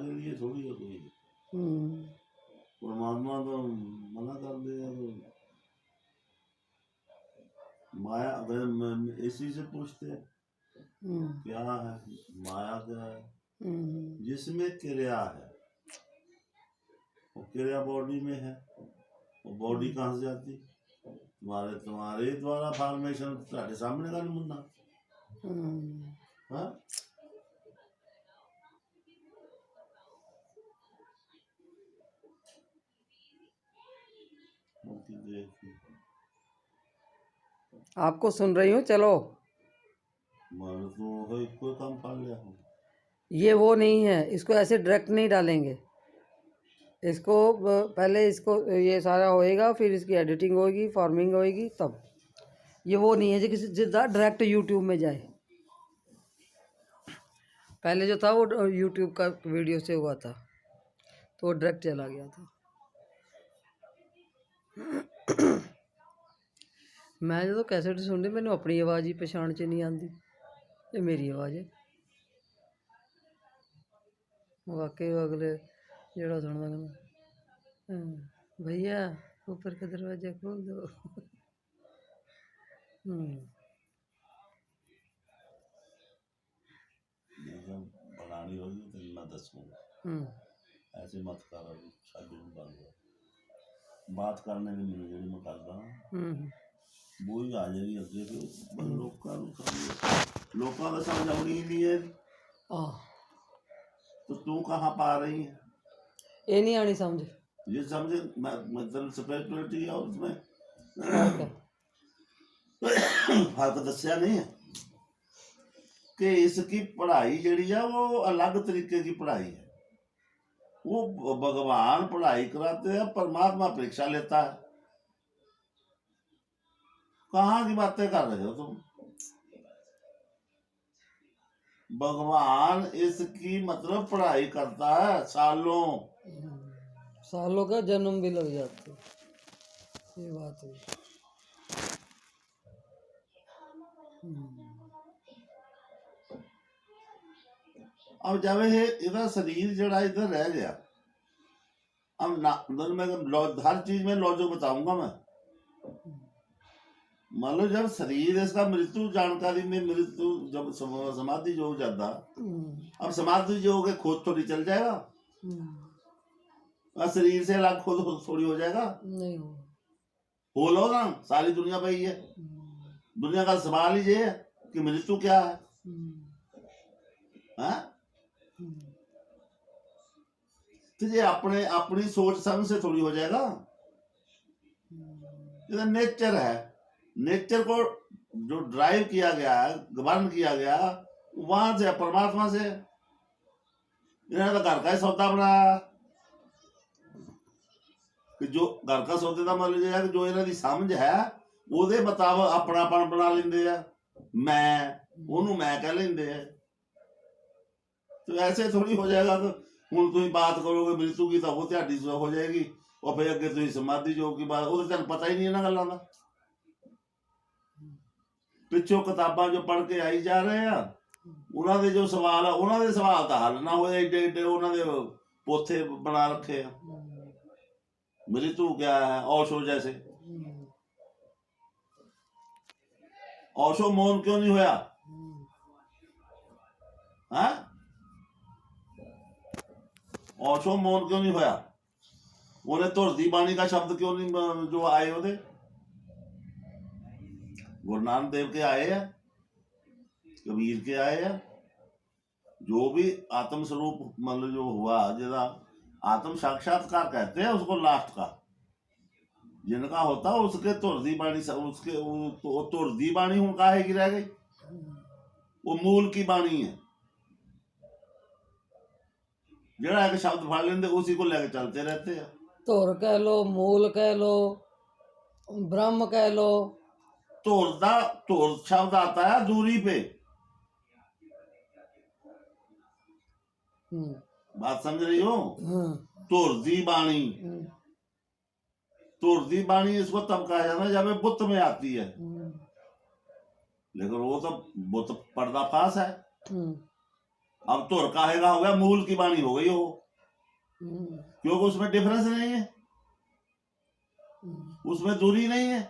के लिए थोड़ी है कोई। परमात्मा तो मना कर दिया। तो माया अगर इसी से पूछते क्या है माया, क्या है? जिसमें क्रिया है, वो क्रिया बॉडी में है, वो बॉडी कहाँ से जाती? तुम्हारे द्वारा फॉर्मेशन तुम्हारे सामने का मुन्ना। हाँ आपको सुन रही हूँ, चलो। मान तो कोई काम कर लिया हूँ। ये वो नहीं है, इसको ऐसे डायरेक्ट नहीं डालेंगे। इसको पहले इसको ये सारा होएगा, फिर इसकी एडिटिंग होएगी, फार्मिंग होएगी, तब। ये वो नहीं है जो किसी जितना डायरेक्ट यूट्यूब में जाए। पहले जो था वो यूट्यूब का वीडियो से हुआ था, तो वो डायरेक्ट चला गया था। मैं जो कैसेट सुन रही, मैंने अपनी आवाज़ ही पछाण च नहीं आती, ये मेरी आवाज़ है। वाकई अगले जड़ा सुनता कहना भैया ऊपर का दरवाजा खोल दो। बनानी होगी तो मैं दसूंगा। ऐसे मत कर, बात करने की मेरी जेड़ी मैं करदा वो ही आ जाएगी अगे। तो लोगों का समझ आनी ही नहीं है। तो तू कहाँ पा रही है? ये नहीं आनी समझ। ये समझे मतलब स्पिरिचुअलिटी है उसमें फर्क दसिया नहीं है कि इसकी पढ़ाई जड़ी है वो अलग तरीके की पढ़ाई है। वो भगवान पढ़ाई कराते हैं, परमात्मा परीक्षा लेता है। कहाँ की बातें कर रहे हो तुम? भगवान इसकी मतलब पढ़ाई करता है, सालों का जन्म भी लग जाता है। ये बात है। अब जब ये इधर शरीर जड़ा इधर रह गया, अब ना मैं हर चीज में लॉजिक बताऊंगा मैं। मान लो जब शरीर इसका मृत्यु जानकारी में मृत्यु जब समाधि योग जाता, अब समाधि योग के खोज थोड़ी चल जाएगा। शरीर से अलग खोज थोड़ी हो जाएगा। नहीं हो लो ना, सारी दुनिया पे ही है। दुनिया का सवाल ही ये है कि मृत्यु क्या है। तो ये अपने अपनी सोच समझ से थोड़ी हो जाएगा। ये नेचर है, नेचर को जो ड्राइव किया गया है, गवर्न किया गया, वहां से परमात्मा से। इन्होंने तो घर का ही सौदा बनाया कि जो घर का सौदे का मतलब यह है कि जो इन्हों की समझ है ਉਹਦੇ ਮੁਤਾਬਕ ਆਪਣਾਪਣ ਬਣਾ ਲੈਂਦੇ ਆ। ਉਹਨੂੰ ਮੈਂ कह लेंदे है। तो ऐसे थोड़ी हो जाएगा। तो हूँ तुम बात करोगे मृत्यु की तो वो ध्याड़ी हो जाएगी, और फिर अगे तुम समाधि योग की बात, वो तो तेन पता ही नहीं इन्होंने गलों का। पिछों किताबां जो पढ़ के आई जा रहे हैं, उन्होंने जो सवाल है उन्होंने सवाल तो हल ना होए, एडे एडे उन्होंने पोथे बना रखे हैं। मृत्यु क्या है? ओशो जैसे। ओशो मौन क्यों नहीं होया? ओशो मौन क्यों नहीं होया? उन्हें धुरदी बाणी का शब्द क्यों नहीं जो आए ओदे? गुरु नानक देव के आए हैं, कबीर के आए हैं। जो भी आत्म स्वरूप मतलब जो हुआ, जिसका आत्म साक्षात्कार कहते हैं उसको, लास्ट का जिनका होता है उसके तुरदी बाणी, उसके तो तुरदी बाणी हूं काहे की रह गई? वो मूल की बाणी है। जरा एक शब्द फाड़ लेंगे उसी को लेकर चलते रहते हैं। तुर कह लो, मूल कह लो, ब्रह्म कह लो। तुर शब्द आता है दूरी पे। बात समझ रही हो? तुरदी बाणी, तुरदी बाणी इसको तब कहा जाता है जब बुत में आती है। लेकिन वो तो बुत पर्दाफाश है। अब तुर काहे का हो गया, मूल की वाणी हो गई वो, हम्म, क्योंकि उसमें डिफरेंस नहीं है, उसमें दूरी नहीं है।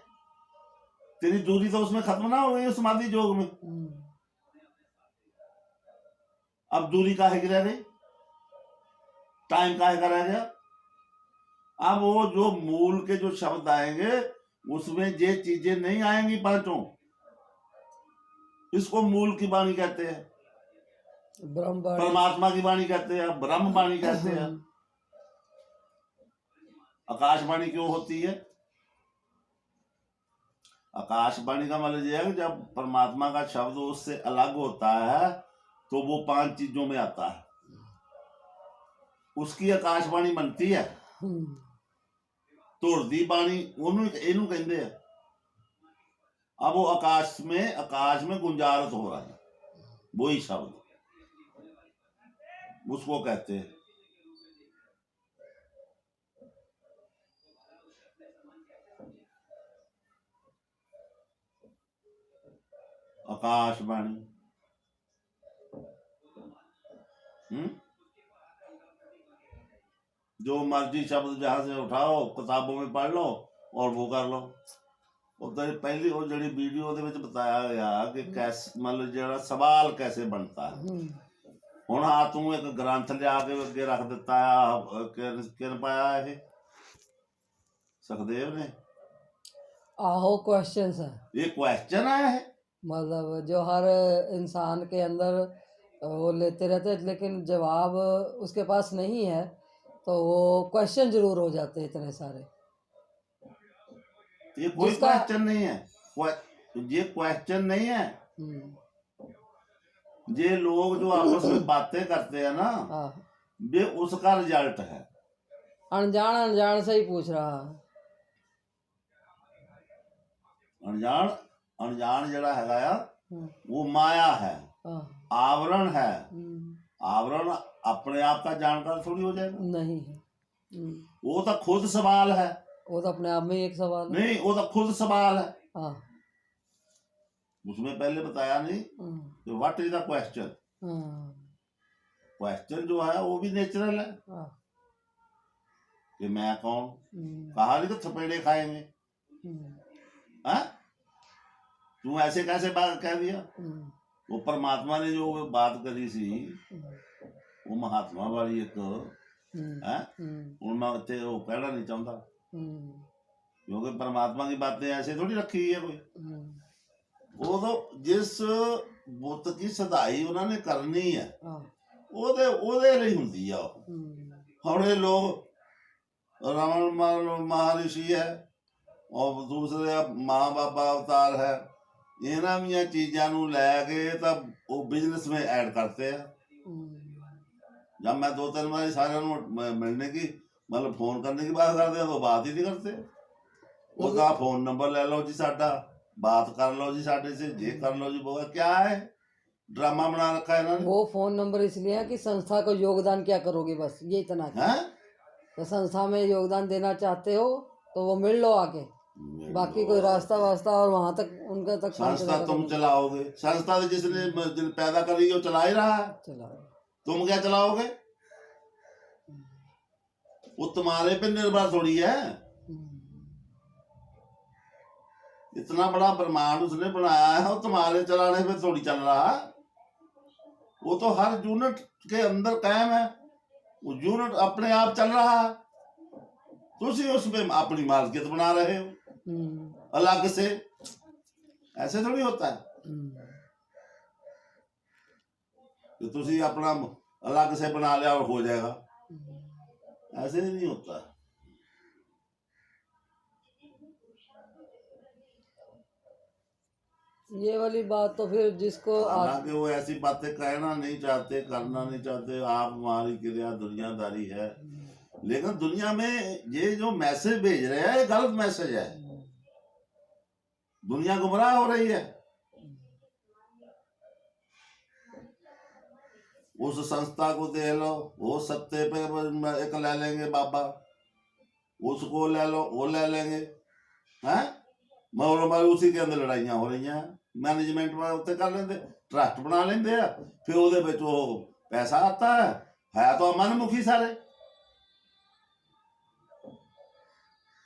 तेरी दूरी तो उसमें खत्म ना हो गई उस समाधि योग में। अब दूरी काहे की रह गई, टाइम काहे का रह गया। अब वो जो मूल के जो शब्द आएंगे उसमें ये चीजें नहीं आएंगी पांचों, इसको मूल की वाणी कहते हैं, ब्रह्म वाणी। परमात्मा की वाणी कहते हैं, ब्रह्म वाणी कहते हैं। आकाशवाणी क्यों होती है, आकाशवाणी का मतलब यह है कि जब परमात्मा का शब्द उससे अलग होता है तो वो 5 चीजों में आता है, उसकी आकाशवाणी बनती है। तुर दी बाणी ਇਹਨੂੰ ਕਹਿੰਦੇ ਆ। अब वो आकाश में गुंजारत हो रहा है, वही शब्द उसको कहते हैं। आकाशवाणी जो मर्जी शब्द जहां से उठाओ, किताबों में पढ़ लो और वो कर लो। उधर पहली वो जड़ी वीडियो दे विच बताया गया कि कैसे मतलब जड़ा सवाल कैसे बनता है। हुण आ तू एक ग्रंथ लिया के अगे रख दिता है, किन पाया है सुखदेव ने, आहो क्वेश्चंस है, ये क्वेश्चन आया है। मतलब जो हर इंसान के अंदर वो लेते रहते हैं, लेकिन जवाब उसके पास नहीं है तो वो क्वेश्चन जरूर हो जाते हैं इतने सारे। ये कोई जिसका- क्वेश्चन नहीं है, ये क्वेश्चन नहीं है। ये लोग जो आपस में बातें करते हैं ना, हाँ, ये उसका रिजल्ट है। अनजान अनजान से ही पूछ रहा है। अनजान अनजान जड़ा हैगा आ, वो माया है, आवरण है। आवरण अपने आप का जानकार थोड़ी हो जाएगा, नहीं है। वो तो खुद सवाल है, वो तो अपने आप में ही एक सवाल है। नहीं वो तो खुद सवाल है। हाँ, उसमें पहले बताया नहीं कि what is the question. Question जो है वो भी नेचुरल है कि मैं कौन, कहा नहीं तो थपेड़े खाएंगे। हाँ, तू ऐसे कैसे बात कह दिया। वो परमात्मा ने जो बात करी सी वो महात्मा वाली एक है, उनमें उत्ते वो कहना नहीं चाहता, क्योंकि परमात्मा की बातें ऐसे थोड़ी रखी है कोई। वो तो जिस बुत की सदाई उन्होंने करनी है ਉਹਦੇ ਲਈ ਹੁੰਦੀ ਆ। ਹੁਣ ਇਹ लोग रमन महर्षि है और दूसरे माँ बाबा अवतार है, इन्हों ਦੀਆਂ चीज़ों ਨੂੰ ਲੈ ਕੇ ਤਾਂ ਉਹ बिजनेस में ऐड करते हैं। जब मैं 2-3 बार सारे मिलने की मतलब फोन करने की बात करते हैं तो बात ही नहीं करते। वो कहा फोन नंबर ले लो जी साडा, बात कर लो जी साडे से, ये कर लो जी, वो क्या है ड्रामा बना रखा है इन्होंने। वो फोन नंबर इसलिए है कि संस्था को योगदान क्या करोगे, बस ये इतना है। तो संस्था में योगदान देना चाहते हो तो वो मिल लो आके, बाकी कोई रास्ता वास्ता और वहां तक उनका तक संस्था तुम चलाओगे, संस्था जिसने पैदा करी वो चला ही रहा है, तुम क्या चलाओगे, वो तुम्हारे पे निर्भर थोड़ी है। इतना बड़ा ब्रह्मांड उसने बनाया है, वो तुम्हारे चलाने पे थोड़ी चल रहा है। वो तो हर यूनिट के अंदर कायम है, वो यूनिट अपने आप चल रहा है, तुसी उसमें अपनी मालकियत बना रहे हो अलग से। ऐसे थोड़ी होता है कि तुसी अपना अलग से बना लिया और हो जाएगा, ऐसे नहीं होता है। ये वाली बात तो फिर जिसको हालांकि वो ऐसी बातें कहना नहीं चाहते, करना नहीं चाहते, आप हमारी क्रिया दुनियादारी है, लेकिन दुनिया में ये जो मैसेज भेज रहे हैं ये गलत मैसेज है, दुनिया गुमराह हो रही है। उस संस्था को दे लो, वो सत्ते पे एक ले लेंगे बाबा, उसको ले लो वो ले लेंगे, हैं मगर उसी के अंदर लड़ाइयां हो रही हैं। मैनेजमेंट उत्ते कर लेंगे, ट्रस्ट बना लेंगे, फिर ਉਹਦੇ ਵਿੱਚ ਉਹ पैसा आता है तो मनमुखी सारे।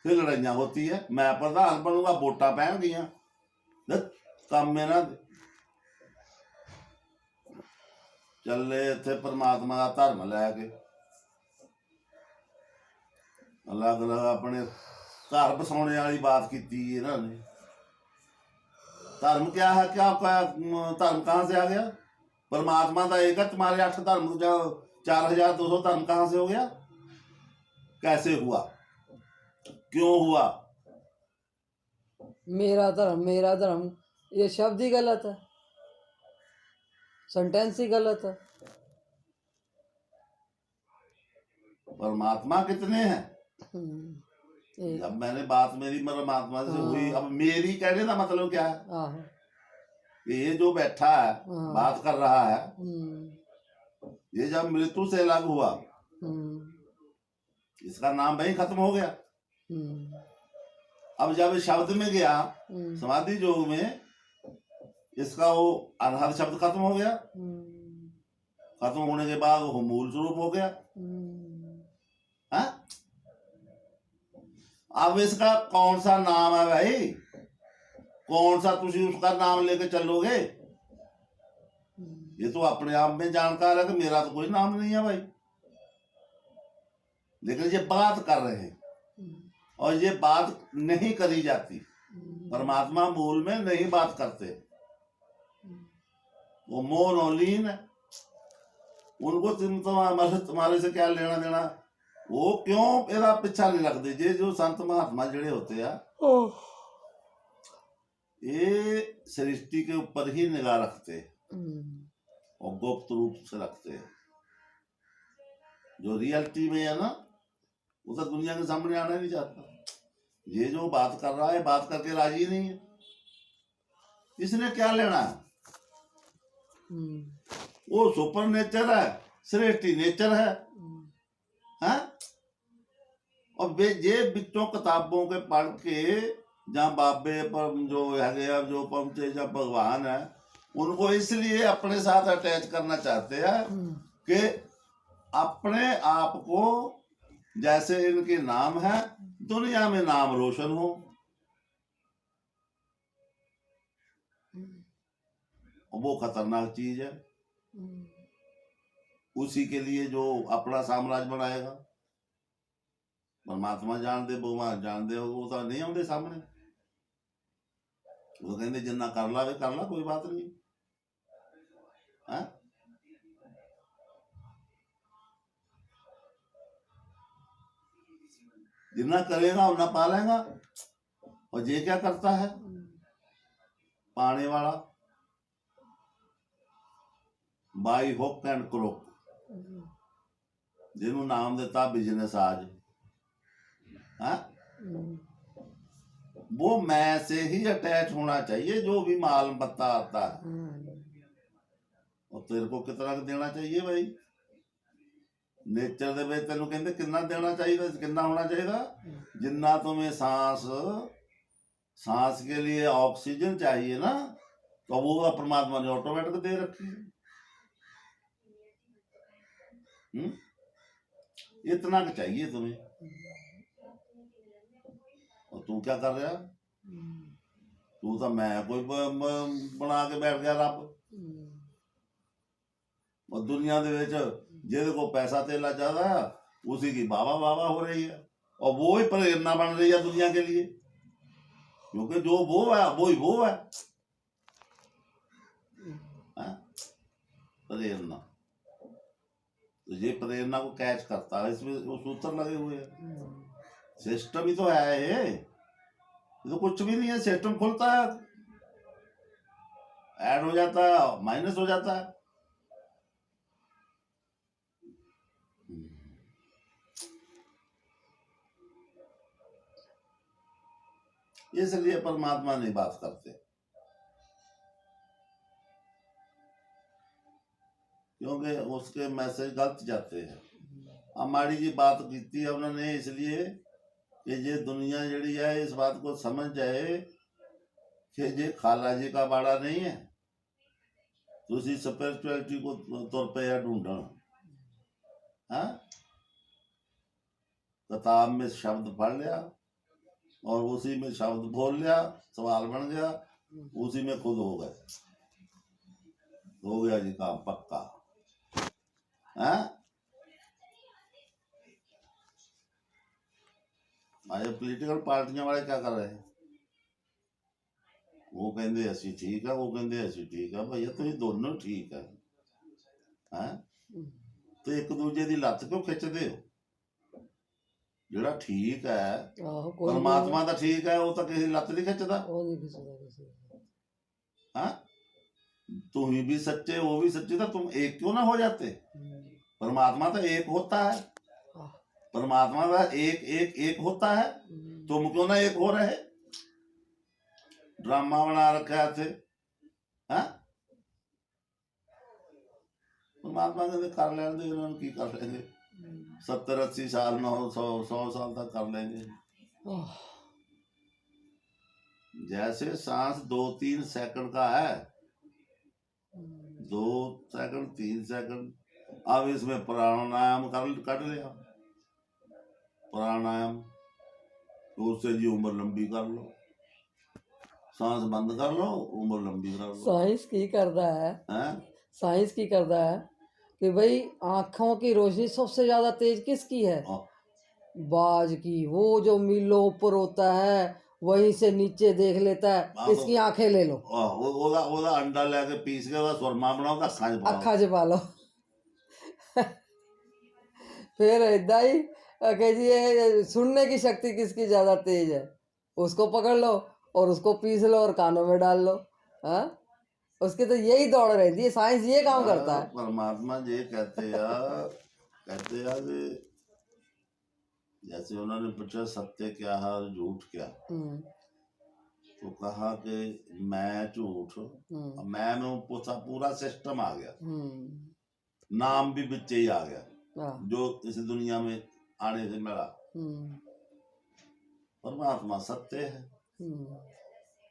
फिर लड़ाइयां होती है, मैं प्रधान बनूंगा, वोटा पैन गई काम मेरा ਚੱਲੇ ਇੱਥੇ परमात्मा का धर्म लैके अलग अलग अपने घर बसाने वाली बात की इन्होंने। धर्म क्या है, क्या धर्म कहाँ से आ गया? परमात्मा का एक है, तुम्हारे 8 धर्म 4200 धर्म कहाँ से हो गया? कैसे हुआ, क्यों हुआ? मेरा धर्म ये शब्द ही गलत है, सेंटेंस ही गलत है। परमात्मा कितने हैं? अब मैंने बात मेरी परमात्मा से हुई, अब मेरी कहने का मतलब क्या है? ये जो बैठा है बात कर रहा है, ये जब मृत्यु से अलग हुआ इसका नाम वही खत्म हो गया। अब जब शब्द में गया समाधि योग में, इसका वो अनहद शब्द खत्म हो गया। खत्म होने के बाद वो मूल स्वरूप हो गया। हाँ? अब इसका कौन सा नाम है भाई? कौन सा तुसी उसका नाम लेके चलोगे? ये तो अपने आप में जानकार है कि मेरा तो कोई नाम नहीं है भाई, लेकिन ये बात कर रहे हैं और ये बात नहीं करी जाती। परमात्मा मूल में नहीं बात करते, वो मोनोलीन है। उनको तुम्हारे से क्या लेना देना? वो क्यों एदा पिछा नहीं रखते? जे जो संत महात्मा जड़े होते हैं ये सृष्टि के ऊपर ही निगाह रखते और गुप्त रूप से रखते हैं। जो रियलिटी में है ना, वो तो दुनिया के सामने आना नहीं चाहता। ये जो बात कर रहा है, बात करके राजी नहीं है। इसने क्या लेना है? वो सुपर नेचर है, सृष्टि नेचर है। हैं? और ये बिचों किताबों के पढ़ के जहाँ बाबे पर जो है जो पहुंचे जब भगवान है, उनको इसलिए अपने साथ अटैच करना चाहते हैं कि अपने आप को जैसे इनके नाम है दुनिया में नाम रोशन हो। वो खतरनाक चीज है। उसी के लिए जो अपना साम्राज्य बनाएगा, परमात्मा जानते भगवान जानते हो, वो तो नहीं आते सामने। वो कहते जिन्ना कर ला वे कर ला, कोई बात नहीं है। जितना करेगा उतना पालेगा। और ये क्या करता है? पाने वाला बाई हुक एंड क्रोक, जिन्होंने नाम देता बिजनेस आज है, वो मैं से ही अटैच होना चाहिए। जो भी माल पत्ता आता है और तेरे को कितना देना चाहिए भाई? नेचर दे ਵਿੱਚ ਤੈਨੂੰ ਕਹਿੰਦੇ कितना देना चाहिए, कितना होना चाहिए? जितना तुम्हें सांस के लिए ऑक्सीजन चाहिए ना, तो वो परमात्मा ने ऑटोमेटिक दे रखी है। इतना चाहिए तुम्हें, और तू क्या कर रहा? तू तो मैं कोई बना के बैठ गया रब। और दुनिया दे विच जिहदे को पैसा तेला ज्यादा है उसी की वाह वाह हो रही है, और वो ही प्रेरणा बन रही है दुनिया के लिए, क्योंकि जो वो है वो ही वो है। प्रेरणा, तो ये प्रेरणा को कैच करता है, इसमें वो सूत्र लगे हुए हैं। सिस्टम ही तो है ये तो कुछ भी नहीं है। सिस्टम खुलता है, ऐड हो जाता है, माइनस हो जाता है। इसलिए परमात्मा नहीं बात करते, क्योंकि उसके मैसेज गलत जाते हैं। हमारी जी बात की है उन्होंने इसलिए कि ये दुनिया जड़ी है इस बात को समझ जाए कि ये खाला जी का बाड़ा नहीं है, ਤੁਸੀਂ स्पिरिचुअलिटी को तुर पे या ढूंढना है। किताब में शब्द पढ़ लिया और उसी में शब्द बोल लिया, सवाल बन गया, उसी में खुद हो गए, हो गया जी काम पक्का है। आज पोलिटिकल पार्टियां वाले क्या कर रहे हैं, वो कहते असी ठीक है, वो कहते असी ठीक है। भैया तुम दोनों ठीक है, हैं? तो एक दूजे की लत्त क्यों खिंचते हो? ਜਿਹੜਾ ठीक है ਆਹੋ ਕੋਈ परमात्मा तो ठीक है, वो तो किसी लत्त नहीं खिंचता। ਉਹ ਨਹੀਂ ਕਿਸੇ ਕਿਸੇ हाँ, तुम ही भी सच्चे, वो भी सच्चे, तो तुम एक क्यों ना हो जाते? परमात्मा तो एक होता है, परमात्मा का एक एक एक होता है, तुम क्यों ना एक हो रहे? ड्रामा बना रखा है थे। हाँ, परमात्मा कहते कर लेने दे, उन्होंने की कर लेंगे, 70-80 साल, 100 साल तक कर लेंगे। जैसे सांस 2-3 सेकंड का है, 2 सेकंड 3 सेकंड, अब इसमें प्राणायाम कर लिया, प्राणायाम तो उससे जी उम्र लंबी कर लो, सांस बंद कर लो, उम्र लंबी कर लो। साइंस की करता है, साइंस की करता है कि भाई आँखों की रोशनी सबसे ज्यादा तेज किसकी है? बाज की। वो जो मीलों ऊपर होता है वहीं से नीचे देख लेता है, इसकी आंखें ले लो, ओदा अंडा लेके पीस के ओदा सुरमा बनाओ, अखा च पा लो। फिर इदा ही कि जी ये सुनने की शक्ति किसकी ज्यादा तेज है, उसको पकड़ लो और उसको पीस लो और कानों में डाल लो। हाँ, उसकी तो यही दौड़ रहती है, साइंस ये काम करता है। परमात्मा ये कहते हैं कि जैसे उन्होंने पूछा सत्य क्या है और झूठ क्या, तो कहा कि मैं झूठ, मैं में पूछा पूरा सिस्टम आ गया, नाम भी बच्चे ही आ गया जो इस दुनिया में आने से मिला। परमात्मा सत्य है।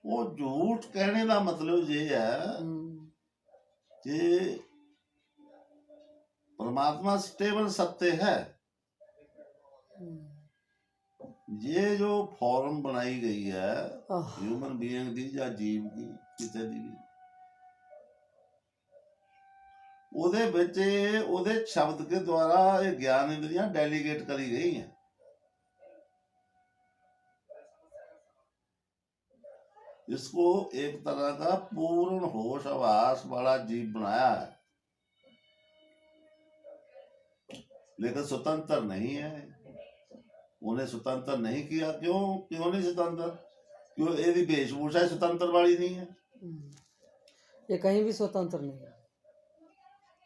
वो झूठ कहने का मतलब ये है कि परमात्मा स्टेबल सत्य है। ये जो फॉर्म बनाई गई है ह्यूमन बीइंग दी या जीव की किसी दी भी, ਉਹਦੇ ਵਿੱਚ ਉਹਦੇ शब्द के द्वारा ये ज्ञान इंद्रियां डेलीगेट करी गई हैं। इसको एक तरह का पूर्ण होश आभास वाला जीव बनाया है, लेकिन स्वतंत्र नहीं है। उन्हें स्वतंत्र नहीं किया। क्यों क्यों नहीं स्वतंत्र? क्यों यदि वेशभूषा स्वतंत्र वाली नहीं है, ये कहीं भी स्वतंत्र नहीं है।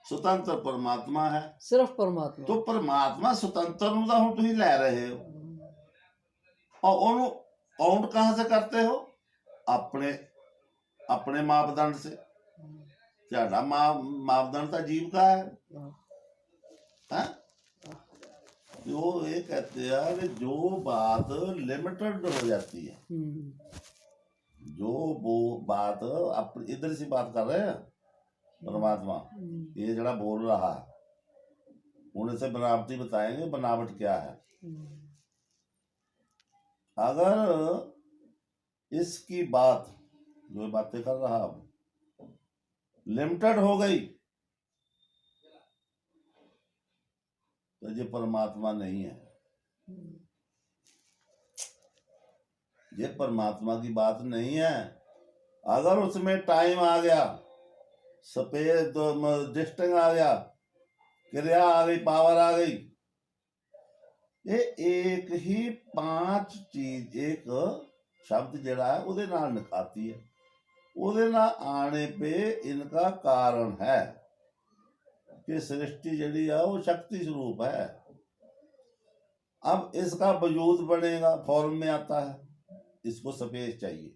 स्वतंत्र परमात्मा है, सिर्फ परमात्मा। तो परमात्मा स्वतंत्र ਨੂੰ ਤਾਂ ਹੁਣ ਤੁਸੀਂ ਲੈ ਰਹੇ ਹੋ, और ਉਹਨੂੰ काउंट कहां से करते हो? अपने अपने मापदंड से। ਤੁਹਾਡਾ मापदंड तो जीव का है। जो ये कहते हैं कि जो बात लिमिटेड हो जाती है, जो वो बात अपनी इधर से बात कर रहे हैं परमात्मा, ये जरा बोल रहा है उन्हें से बनावटी बताएंगे बनावट क्या है। अगर इसकी बात जो बातें कर रहा लिमिटेड हो गई तो ये परमात्मा नहीं है। ये परमात्मा की बात नहीं है। अगर उसमें टाइम आ गया, स्पेस डिस्टेंस आ गया, क्रिया आ गई, पावर आ गई, ये एक ही 5 चीज एक शब्द जड़ा है उहदे नाल निकाती है। उहदे नाल आने पे इनका कारण है कि सृष्टि जड़ी है वो शक्ति स्वरूप है। अब इसका वजूद बनेगा, फॉर्म में आता है, इसको स्पेस चाहिए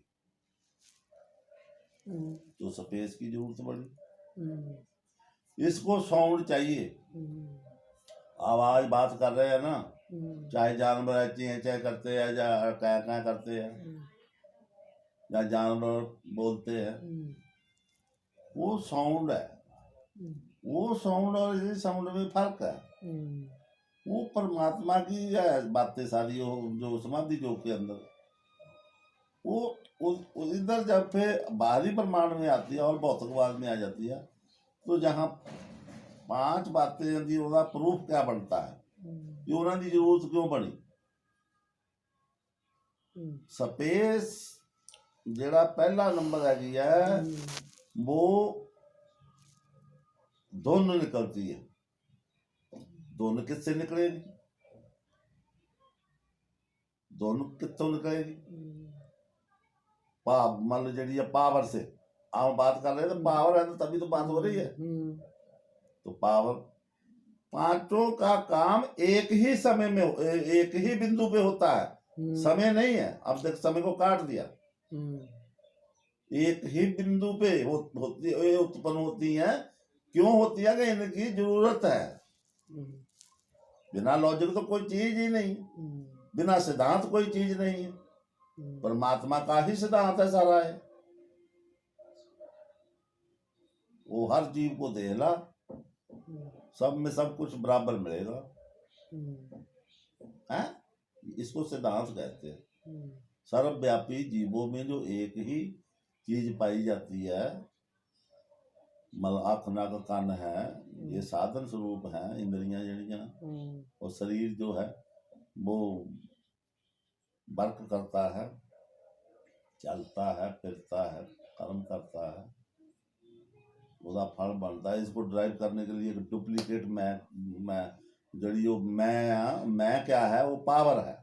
तो स्पेस की जरूरत पड़ी। इसको साउंड चाहिए, आवाज बात कर रहे हैं ना, चाहे जानवर चें करते हैं या क्या करते हैं या जानवर बोलते हैं, वो साउंड है, वो साउंड और इस साउंड में फर्क है। वो परमात्मा की है बातें सारी, जो समाधि योग के अंदर वो इधर जब फिर बाहरी प्रमाण में आती है और भौतिकवाद में आ जाती है, तो जहाँ 5 बातें आती ਉਹਦਾ प्रूफ क्या बनता है कि उन्होंने जरूरत क्यों बनी। स्पेस ਜਿਹੜਾ पहला नंबर हैगी है वो धुन निकलती है। धुन किससे निकलेगी? धुन कितों निकलेगी? मान लो जी पावर से आप बात कर रहे हैं, तो पावर है तो तभी तो बात हो रही है। तो पावर, पांचों का काम एक ही समय में एक ही बिंदु पे होता है, समय नहीं है। अब देख समय को काट दिया, एक ही बिंदु पे उत्पन्न होती है। क्यों होती है? कि इनकी जरूरत है। बिना लॉजिक तो कोई चीज ही नहीं, बिना सिद्धांत कोई चीज नहीं है। परमात्मा का ही सिद्धांत है सारा है। वो हर जीव को देला, सब में सब कुछ बराबर मिलेगा है। इसको सिद्धांत कहते हैं। सर्वव्यापी जीवों में जो एक ही चीज पाई जाती है, आँख नाक कान है, ये साधन स्वरूप है। इंद्रियां जड़ियां और शरीर जो है वो वर्क करता है, चलता है, फिरता है, कर्म करता है, उसका फल बनता है। इसको ड्राइव करने के लिए एक डुप्लीकेट मैं जड़ी जो मैं क्या है, वो पावर है।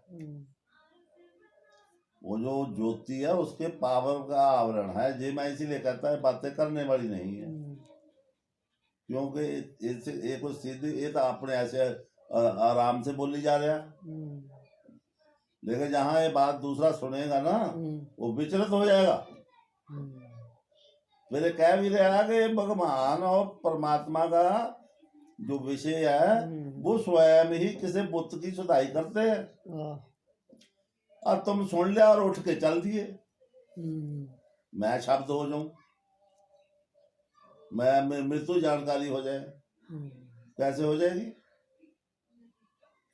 वो जो ज्योति है उसके पावर का आवरण है। जे मैं इसीलिए कहता है बातें करने वाली नहीं है, क्योंकि एक सीधी ये तो अपने ऐसे आराम से बोली जा रहा है। लेकिन जहाँ ये बात दूसरा सुनेगा ना, वो विचलित हो जाएगा। मेरे कह भी रहा कि भगवान और परमात्मा का जो विषय है वो स्वयं ही किसी बुत की सुधाई करते हैं, और तुम सुन लिया और उठ के चल दिए। मैं शब्द हो जाऊं, मैं मृत्यु जानकारी हो जाए। कैसे हो जाएगी?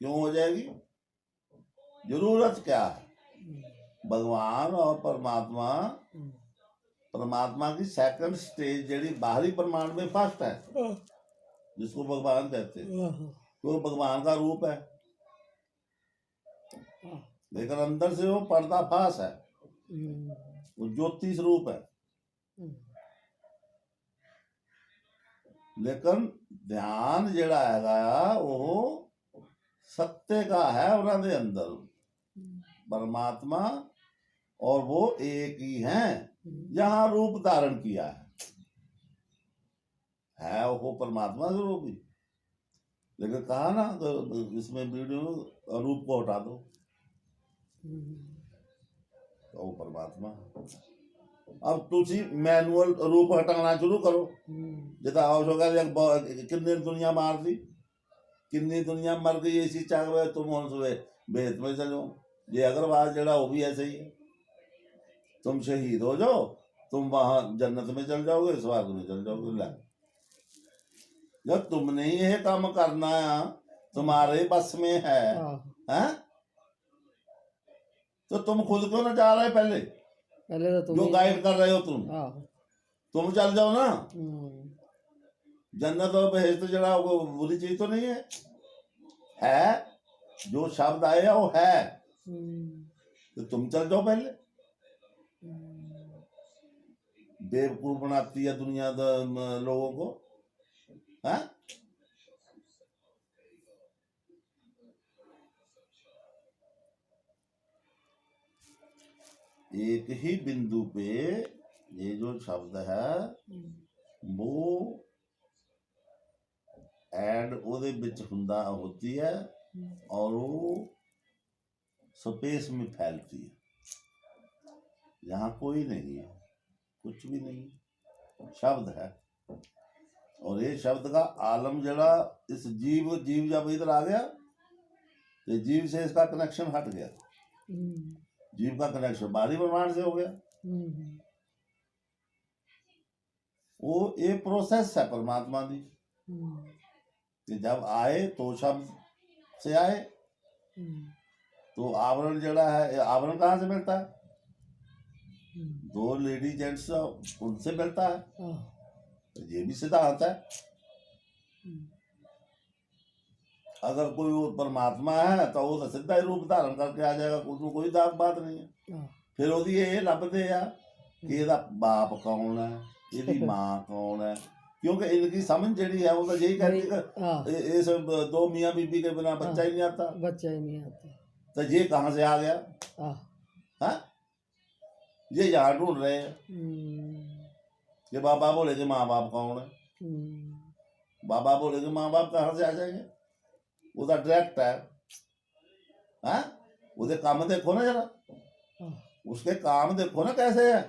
क्यों हो जाएगी? जरूरत क्या है? भगवान और परमात्मा की सेकंड स्टेज जड़ी बाहरी प्रमाण में फर्स्ट है, जिसको भगवान कहते हैं। तो भगवान का रूप है, लेकिन अंदर से वो पर्दाफाश है, वो ज्योति स्वरूप है। लेकिन ध्यान जड़ा है वो सत्य का है। उन्होंने अंदर परमात्मा और वो एक ही हैं, जहां रूप धारण किया है वो परमात्मा स्वरूप ही। लेकिन कहा ना तो इसमें वीडियो रूप को हटा दो तो वो परमात्मा। अब तुसी मैनुअल रूप हटाना शुरू करो। जितना आवश्यक कितनी दुनिया मार दी, कितनी दुनिया मर गई इसी चाक में। तुम बेहत में चलो, ये अग्रवाल जड़ा वो भी ऐसे ही है। तुम शहीद हो जाओ, तुम वहां जन्नत में चल जाओगे, स्वर्ग में चल जाओगे। जब तुमने ही ये काम करना है, तुम्हारे बस में है, हैं? तो तुम खुद क्यों ना जा रहे? पहले तो तुम जो गाइड कर रहे हो तुम चल जाओ ना। जन्नत और बेहश्त जड़ा वो बुरी चीज तो नहीं है। जो शब्द आया वो है, तो तुम चल जाओ पहले। बेवकूफ बनाती है दुनिया लोगों को, है? एक ही बिंदु पे ये जो शब्द है वो एड ओदे विच हुंदा होती है, और वो स्पेस में फैलती है। यहाँ कोई नहीं है, कुछ भी नहीं, शब्द है। और ये शब्द का आलम जड़ा इस जीव जब इधर आ गया तो जीव से इसका कनेक्शन हट गया। जीव का कनेक्शन बाहरी ब्रह्मांड से हो गया। वो ये प्रोसेस है परमात्मा की कि जब आए तो शब्द से आए, तो आवरण जड़ा है, आवरण कहाँ से मिलता है? दो लेडी जेंट्स उनसे मिलता है। तो ये भी सिद्धांत है। अगर कोई वो परमात्मा है तो वो तो सीधा ही रूप धारण करके आ जाएगा, उसमें कोई दाग बात नहीं है। फिर ਉਹਦੀ ਇਹ ਲੱਭਦੇ ਆ कि ਇਹਦਾ बाप कौन है, ਇਹਦੀ माँ कौन है, क्योंकि इनकी समझ जड़ी है वो तो यही कहती है कि ये सब दो मियाँ बीबी के बिना बच्चा ही नहीं आता। बच्चा ही नहीं आता। तो ये कहाँ से आ गया? हाँ, ये यहाँ ढूंढ रहे हैं कि बाबा बोले कि माँ बाप कौन है। बाबा बोले कि माँ बाप कहाँ से आ जाएंगे? वो तो डायरेक्ट है। हाँ, उसके काम देखो ना जरा, उसके काम देखो ना कैसे है।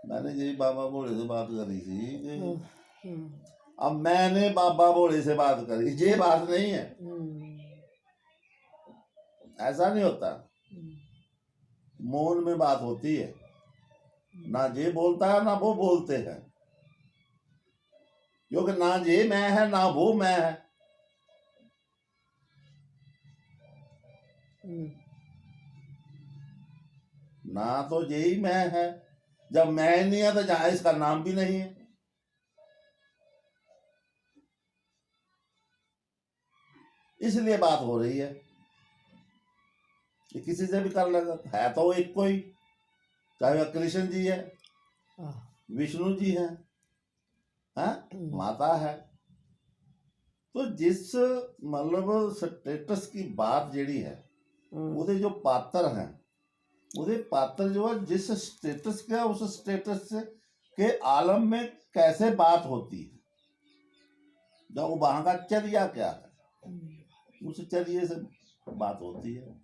मैंने यही बाबा भोले से बात करी थी कि अब मैंने बाबा भोले से बात करी, ये बात नहीं है, ऐसा नहीं होता। मौन में बात होती है, ना ये बोलता है ना वो बोलते हैं, क्योंकि ना ये मैं है ना वो मैं है। ना तो यही मैं है, जब मैं नहीं है तो जहां इसका नाम भी नहीं है। इसलिए बात हो रही है कि किसी से भी कर लेगा, है तो वो एक कोई, चाहे वह कृष्ण जी है, विष्णु जी है, माता है। तो जिस मतलब स्टेटस की बात जेड़ी है, उहदे जो पात्र हैं, उहदे पात्र जो है जिस स्टेटस का, उस स्टेटस के आलम में कैसे बात होती है, जब वहां का चर्या क्या है, उस चर्ये से बात होती है।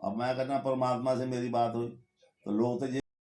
अब मैं कहना परमात्मा से मेरी बात हुई तो लोग तो ये